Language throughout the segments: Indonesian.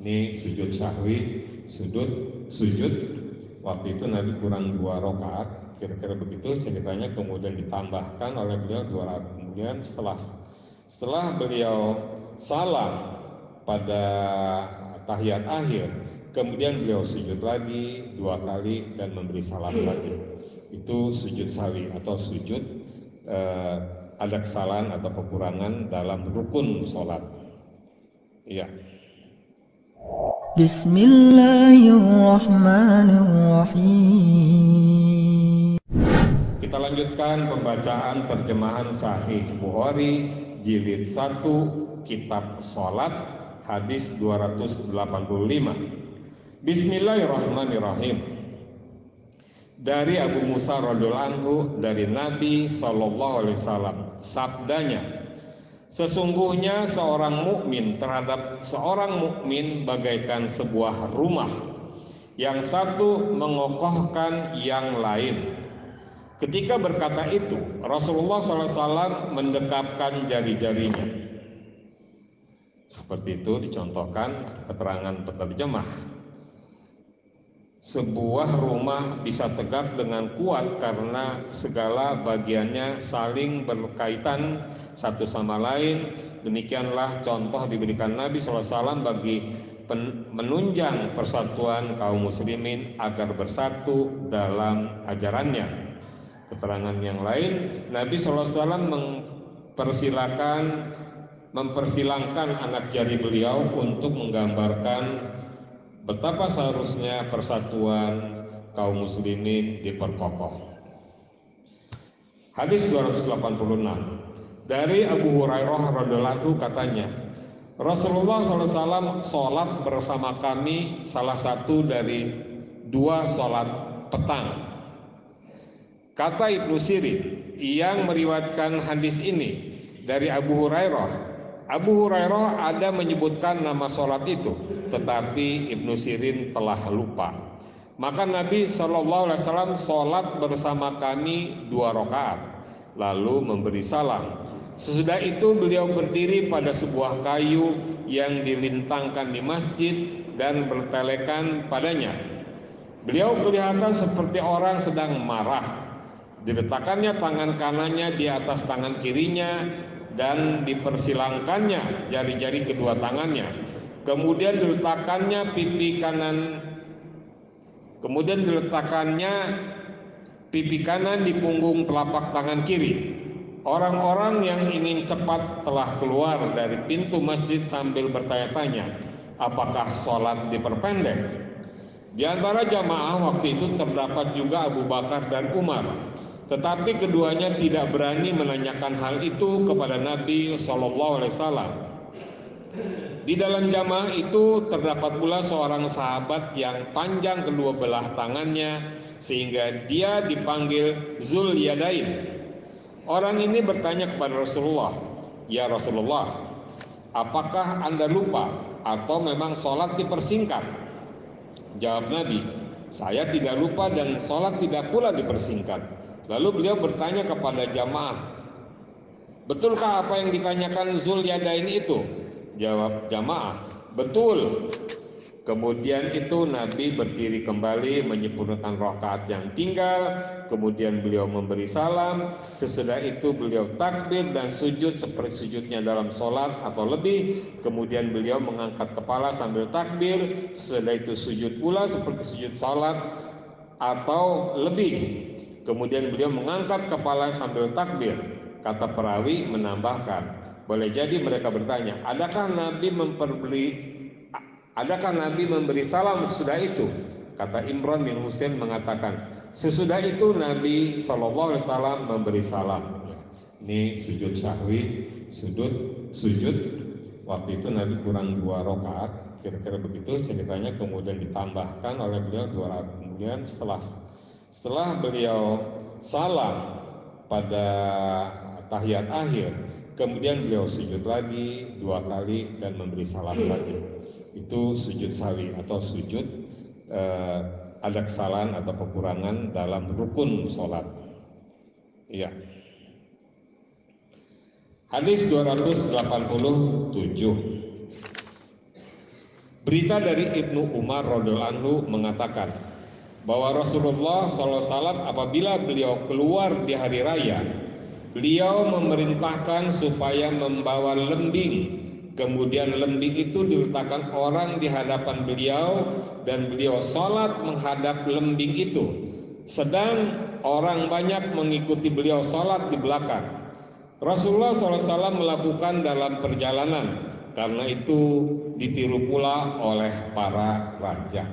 Ini sujud sahwi, sujud. Waktu itu Nabi kurang 2 rakaat, kira-kira begitu ceritanya. Kemudian ditambahkan oleh beliau 2 rakaat. Kemudian setelah beliau salam pada tahiyat akhir, kemudian beliau sujud lagi 2 kali dan memberi salam lagi. Itu sujud sahwi atau sujud ada kesalahan atau kekurangan dalam rukun sholat. Iya. Bismillahirrahmanirrahim. Kita lanjutkan pembacaan terjemahan Sahih Bukhari jilid 1 kitab sholat hadis 285. Bismillahirrahmanirrahim. Dari Abu Musa radhiyallahu anhu dari Nabi sallallahu alaihi wasallam, sabdanya, sesungguhnya seorang mukmin terhadap seorang mukmin bagaikan sebuah rumah, yang satu mengokohkan yang lain. Ketika berkata itu, Rasulullah SAW mendekapkan jari-jarinya. Seperti itu dicontohkan keterangan penerjemah. Sebuah rumah bisa tegak dengan kuat karena segala bagiannya saling berkaitan satu sama lain. Demikianlah contoh diberikan Nabi SAW bagi menunjang persatuan kaum muslimin agar bersatu dalam ajarannya. Keterangan yang lain, Nabi SAW mempersilahkan anak jari beliau untuk menggambarkan betapa seharusnya persatuan kaum muslimin diperkokoh. Hadis 286 dari Abu Hurairah radhiyallahu anhu katanya, Rasulullah SAW sholat bersama kami salah satu dari 2 sholat petang. Kata Ibnu Sirin yang meriwayatkan hadis ini dari Abu Hurairah, Abu Hurairah ada menyebutkan nama sholat itu, tetapi Ibnu Sirin telah lupa. Maka Nabi SAW sholat bersama kami 2 rakaat, lalu memberi salam. Sesudah itu beliau berdiri pada sebuah kayu yang dilintangkan di masjid dan bertelekan padanya. Beliau kelihatan seperti orang sedang marah. Diletakkannya tangan kanannya di atas tangan kirinya dan dipersilangkannya jari-jari kedua tangannya. Kemudian diletakkannya pipi kanan di punggung telapak tangan kiri. Orang-orang yang ingin cepat telah keluar dari pintu masjid sambil bertanya-tanya, apakah sholat diperpendek? Di antara jamaah waktu itu terdapat juga Abu Bakar dan Umar, tetapi keduanya tidak berani menanyakan hal itu kepada Nabi SAW. Di dalam jamaah itu terdapat pula seorang sahabat yang panjang kedua belah tangannya sehingga dia dipanggil Zul Yadain. Orang ini bertanya kepada Rasulullah, "Ya Rasulullah, apakah Anda lupa atau memang sholat dipersingkat?" Jawab Nabi, "Saya tidak lupa dan sholat tidak pula dipersingkat." Lalu beliau bertanya kepada jamaah, "Betulkah apa yang ditanyakan Zul Yadain itu?" Jawab jamaah, "Betul." Kemudian itu Nabi berdiri kembali menyempurnakan rakaat yang tinggal. Kemudian beliau memberi salam. Sesudah itu beliau takbir dan sujud seperti sujudnya dalam sholat atau lebih. Kemudian beliau mengangkat kepala sambil takbir. Sesudah itu sujud pula seperti sujud sholat atau lebih. Kemudian beliau mengangkat kepala sambil takbir. Kata perawi menambahkan, boleh jadi mereka bertanya, adakah Nabi memberi salam sesudah itu? Kata Imran bin Husain mengatakan, sesudah itu Nabi SAW memberi salam. Ini sujud sahwi, sujud. Waktu itu Nabi kurang 2 rakaat, kira-kira begitu ceritanya. Kemudian ditambahkan oleh beliau 2 rakaat. Kemudian setelah beliau salam pada tahiyat akhir, kemudian beliau sujud lagi 2 kali dan memberi salam lagi. Itu sujud sahwi atau sujud ada kesalahan atau kekurangan dalam rukun sholat. Iya. Hadis 287. Berita dari Ibnu Umar radhiyallahu anhu mengatakan bahwa Rasulullah SAW apabila beliau keluar di hari raya, beliau memerintahkan supaya membawa lembing. Kemudian lembing itu diletakkan orang di hadapan beliau dan beliau sholat menghadap lembing itu. Sedang orang banyak mengikuti beliau sholat di belakang. Rasulullah SAW melakukan dalam perjalanan, karena itu ditiru pula oleh para raja.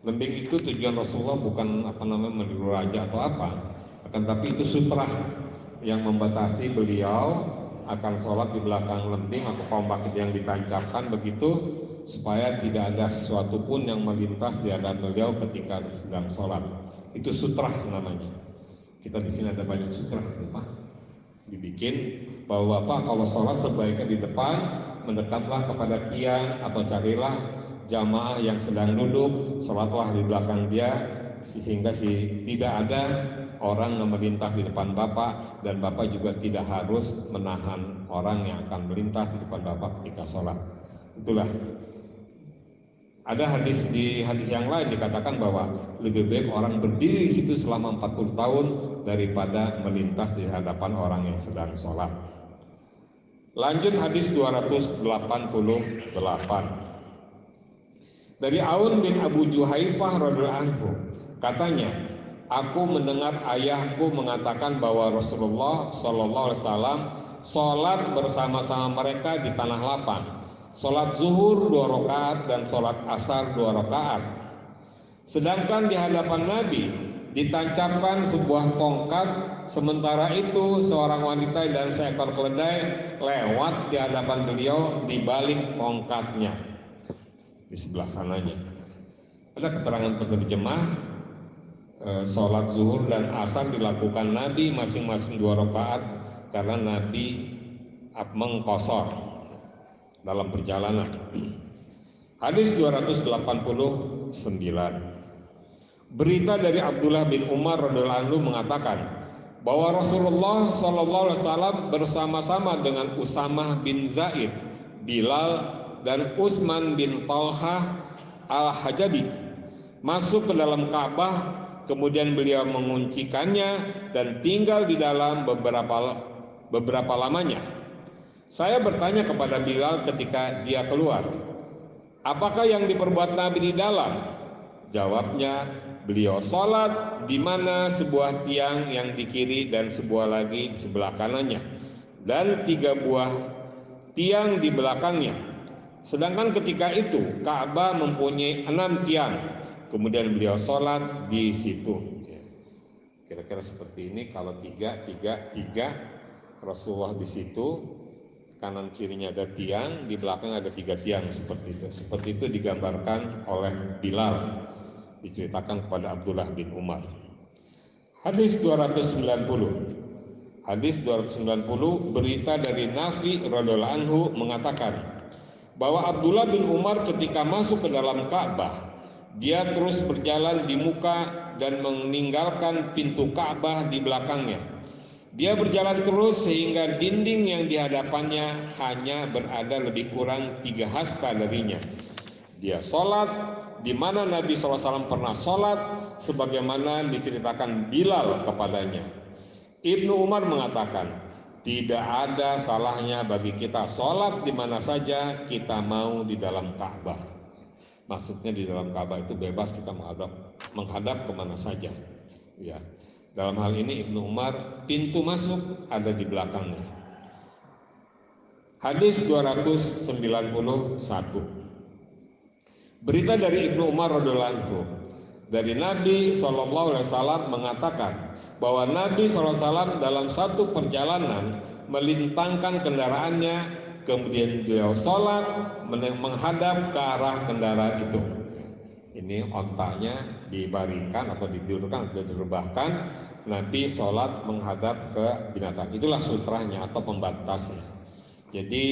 Lembing itu tujuan Rasulullah bukan meniru raja atau apa, akan tapi itu sutra yang membatasi beliau akan sholat di belakang lembing atau tombak yang ditancapkan begitu, supaya tidak ada sesuatu pun yang melintas di hadapan beliau ketika sedang sholat. Itu sutra namanya. Kita di sini ada banyak sutra, Pak. Dibikin bahwa Bapak kalau sholat sebaiknya di depan, mendekatlah kepada tiang atau carilah jamaah yang sedang duduk, sholatlah di belakang dia, sehingga tidak ada orang yang melintas di depan Bapak, dan Bapak juga tidak harus menahan orang yang akan melintas di depan Bapak ketika sholat. Itulah. Ada di hadis yang lain dikatakan bahwa lebih baik orang berdiri di situ selama 40 tahun daripada melintas di hadapan orang yang sedang sholat. Lanjut hadis 288. Dari Aun bin Abu Juhaifah radhiyallahu anhu, katanya, aku mendengar ayahku mengatakan bahwa Rasulullah sallallahu alaihi wasallam sholat bersama-sama mereka di tanah lapang. Sholat zuhur 2 rakaat dan sholat asar 2 rakaat. Sedangkan di hadapan Nabi ditancapkan sebuah tongkat, sementara itu seorang wanita dan seekor keledai lewat di hadapan beliau di balik tongkatnya, di sebelah sananya. Ada keterangan penerjemah, sholat zuhur dan asar dilakukan Nabi masing-masing 2 rakaat karena Nabi mengqashar dalam perjalanan. Hadis 289. Berita dari Abdullah bin Umar radhiyallahu anhu mengatakan bahwa Rasulullah SAW bersama-sama dengan Usamah bin Zaid, Bilal dan Utsman bin Talhah al-Hajabi masuk ke dalam Ka'bah, kemudian beliau menguncikannya dan tinggal di dalam beberapa lamanya. Saya bertanya kepada Bilal ketika dia keluar, apakah yang diperbuat Nabi di dalam? Jawabnya, beliau sholat di mana sebuah tiang yang di kiri dan sebuah lagi di sebelah kanannya, dan 3 buah tiang di belakangnya. Sedangkan ketika itu Ka'bah mempunyai 6 tiang. Kemudian beliau sholat di situ. Kira-kira seperti ini. Kalau 3 Rasulullah di situ, kanan kirinya ada tiang, di belakang ada 3 tiang, seperti itu. Seperti itu digambarkan oleh Bilal, diceritakan kepada Abdullah bin Umar. Hadis 290. Hadis 290, berita dari Nafi radhiyallahu anhu mengatakan bahwa Abdullah bin Umar ketika masuk ke dalam Ka'bah, dia terus berjalan di muka dan meninggalkan pintu Ka'bah di belakangnya. Dia berjalan terus sehingga dinding yang di hadapannya hanya berada lebih kurang 3 hasta darinya. Dia sholat di mana Nabi SAW pernah sholat, sebagaimana diceritakan Bilal kepadanya. Ibnu Umar mengatakan, tidak ada salahnya bagi kita sholat di mana saja kita mau di dalam Ka'bah. Maksudnya di dalam Ka'bah itu bebas kita menghadap kemana saja. Ya. Dalam hal ini Ibnu Umar pintu masuk ada di belakangnya. Hadis 291. Berita dari Ibnu Umar radhiyallahu anhu, dari Nabi SAW mengatakan bahwa Nabi SAW dalam satu perjalanan melintangkan kendaraannya, kemudian beliau sholat menghadap ke arah kendaraan itu. Ini ontaknya dibaringkan atau didudukkan atau direbahkan, Nabi sholat menghadap ke binatang. Itulah sutranya atau pembatasnya. Jadi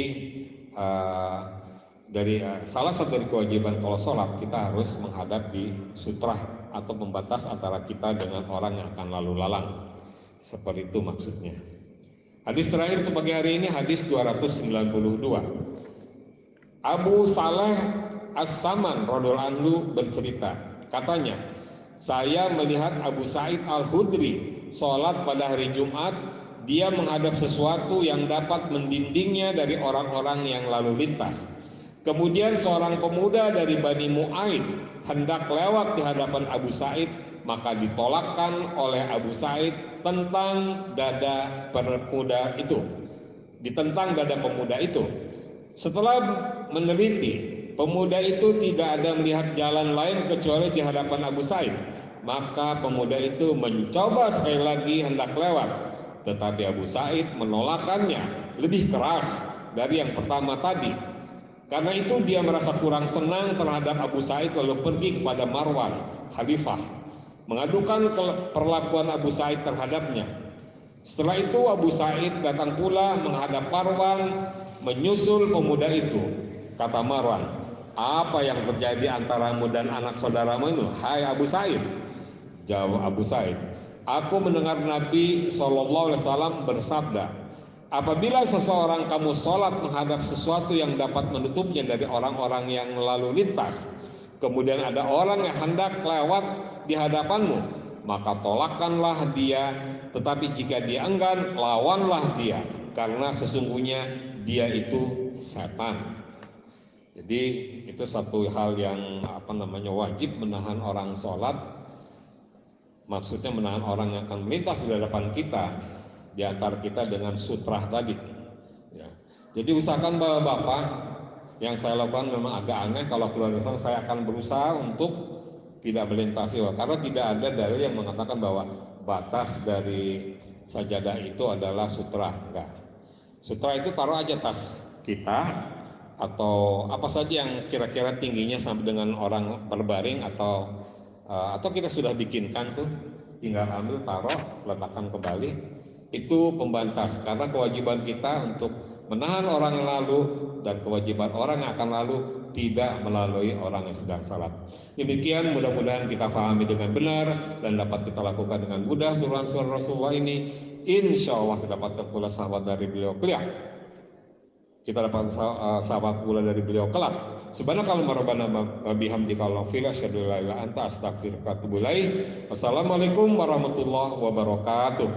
salah satu dari kewajiban kalau sholat, kita harus menghadap di sutrah atau pembatas antara kita dengan orang yang akan lalu lalang. Seperti itu maksudnya. Hadis terakhir untuk pagi hari ini, hadis 292. Abu Saleh As-Saman radhiyallahu anhu bercerita, katanya, saya melihat Abu Sa'id Al-Khudri sholat pada hari Jumat. Dia menghadap sesuatu yang dapat mendindingnya dari orang-orang yang lalu lintas. Kemudian seorang pemuda dari Bani Mu'aid hendak lewat di hadapan Abu Sa'id, maka ditolakkan oleh Abu Sa'id tentang dada pemuda itu. Ditentang dada pemuda itu. Setelah meneliti, pemuda itu tidak ada melihat jalan lain kecuali di hadapan Abu Sa'id. Maka pemuda itu mencoba sekali lagi hendak lewat, tetapi Abu Sa'id menolakkannya lebih keras dari yang pertama tadi. Karena itu dia merasa kurang senang terhadap Abu Sa'id, lalu pergi kepada Marwan, khalifah, mengadukan perlakuan Abu Sa'id terhadapnya. Setelah itu Abu Sa'id datang pula menghadap Marwan, menyusul pemuda itu. Kata Marwan, apa yang terjadi antaramu dan anak saudaramu itu, hai Abu Sa'id? Jawab Abu Sa'id, aku mendengar Nabi SAW bersabda, apabila seseorang kamu sholat menghadap sesuatu yang dapat menutupnya dari orang-orang yang lalu lintas, kemudian ada orang yang hendak lewat di hadapanmu, maka tolakkanlah dia, tetapi jika dia enggan, lawanlah dia, karena sesungguhnya dia itu setan. Jadi itu satu hal yang wajib menahan orang sholat. Maksudnya menahan orang yang akan melintas di hadapan kita, di antara kita dengan sutrah tadi. Ya. Jadi usahakan bapak-bapak, yang saya lakukan memang agak aneh, kalau keluar dari sana saya akan berusaha untuk tidak melintasi, karena tidak ada dalil yang mengatakan bahwa batas dari sajadah itu adalah sutra. Enggak. Sutra itu taruh aja tas kita atau apa saja yang kira-kira tingginya sampai dengan orang berbaring, atau kita sudah bikinkan tuh, tinggal ambil, taruh, letakkan kembali. Itu pembatas, karena kewajiban kita untuk menahan orang yang lalu dan kewajiban orang yang akan lalu tidak melalui orang yang sedang salat. Demikian, mudah-mudahan kita pahami dengan benar dan dapat kita lakukan dengan mudah sunnah-sunnah Rasulullah ini. Insya Allah kita dapat pula sahabat dari beliau kelak. Kita dapat sahabat pula dari beliau kelak. Subhanakallahumma rabbana bihamdika Allahumma asyhadu an la ilaha illa anta astaghfiruka wa atubu ilaik. Wassalamualaikum warahmatullahi wabarakatuh.